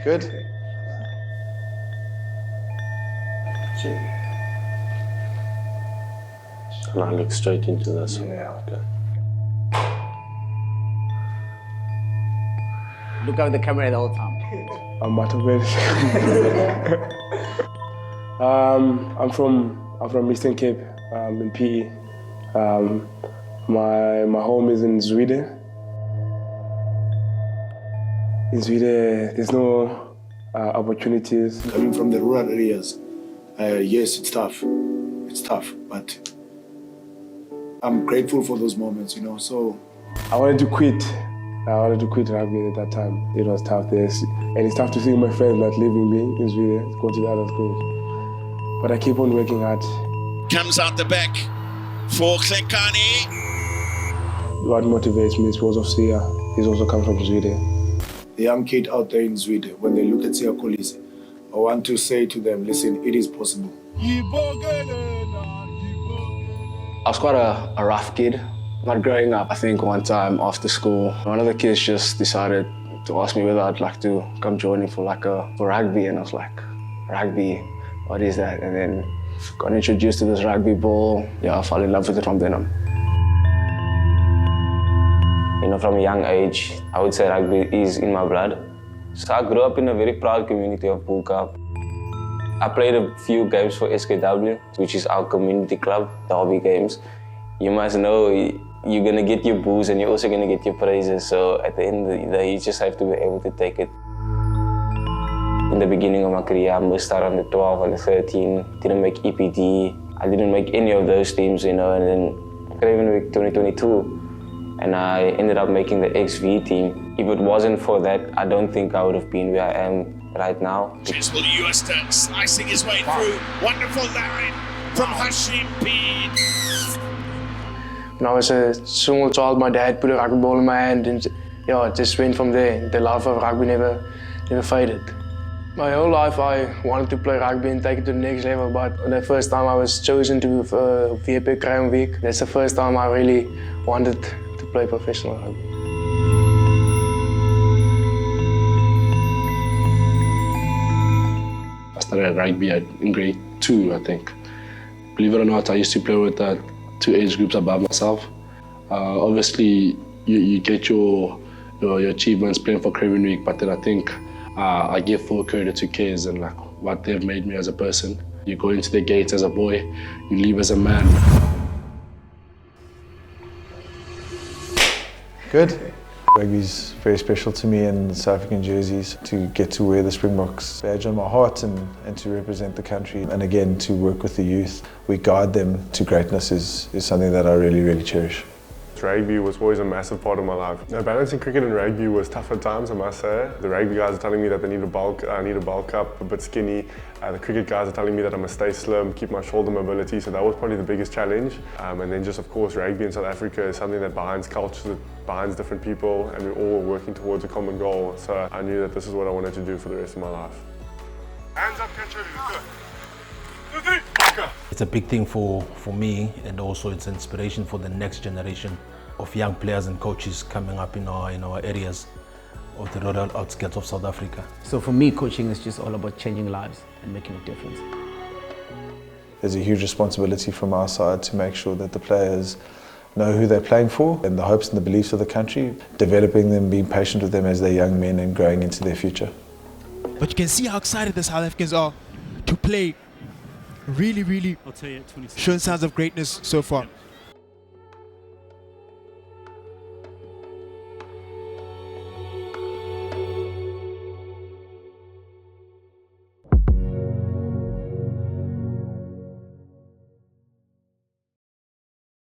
Good. And I look straight into this. Yeah. Okay. Look at the camera the whole time. I'm motivated. I'm from Eastern Cape, in PE. My home is in Sweden. In Sweden, there's no opportunities. Coming from the rural areas, yes, it's tough. It's tough, but I'm grateful for those moments, you know. So I wanted to quit. I wanted to quit rugby at that time. It was tough there. And it's tough to see my friends not leaving me in Sweden, go to the other schools. But I keep on working hard. Comes out the back for Klenkani. What motivates me is because of Sia. He's also come from Sweden. the young kid out there in Sweden, when they look at Sia Kolisi, I want to say to them, listen, it is possible. I was quite a rough kid. But growing up, I think one time after school, one of the kids just decided to ask me whether I'd like to come join him for rugby, and I was like, rugby, what is that? And then got introduced to this rugby ball. Yeah, I fell in love with it from then on. You know, from a young age, I would say rugby is in my blood. So I grew up in a very proud community of Boks. I played a few games for SKW, which is our community club, the hobby games. You must know you're gonna get your boos and you're also gonna get your praises. So at the end of the day, you just have to be able to take it. In the beginning of my career, I missed out on the 12 and the 13, didn't make EPD. I didn't make any of those teams, you know, and then Craven Week 2022. And I ended up making the XV team. If it wasn't for that, I don't think I would have been where I am right now. Chiswell Euston slicing his way through. Wonderful line from Hashim Pete. When I was a small child, my dad put a rugby ball in my hand, and yeah, it just went from there. The love of rugby never faded. My whole life I wanted to play rugby and take it to the next level, but the first time I was chosen to VP Craven Week, that's the first time I really wanted to play professional rugby. I started rugby in grade 2, I think. Believe it or not, I used to play with two age groups above myself. Obviously, you get your achievements playing for Craven Week, but then I think I give full credit to kids and like what they've made me as a person. You go into the gates as a boy, you leave as a man. Good. Rugby's very special to me in South African jerseys, to get to wear the Springboks badge on my heart and to represent the country, and again to work with the youth. We guide them to greatness is something that I really, really cherish. Rugby was always a massive part of my life. Balancing cricket and rugby was tough at times, I must say. The rugby guys are telling me that I need to bulk up, a bit skinny. The cricket guys are telling me that I must stay slim, keep my shoulder mobility, so that was probably the biggest challenge. And then just, of course, rugby in South Africa is something that binds cultures, that binds different people, and we're all working towards a common goal. So I knew that this is what I wanted to do for the rest of my life. Hands up, catch it. It's a big thing for me, and also it's inspiration for the next generation of young players and coaches coming up in our areas of the rural outskirts of South Africa. So for me, coaching is just all about changing lives and making a difference. There's a huge responsibility from our side to make sure that the players know who they're playing for and the hopes and the beliefs of the country, developing them, being patient with them as they're young men and growing into their future. But you can see how excited the South Africans are to play. Really, really showing signs of greatness so far.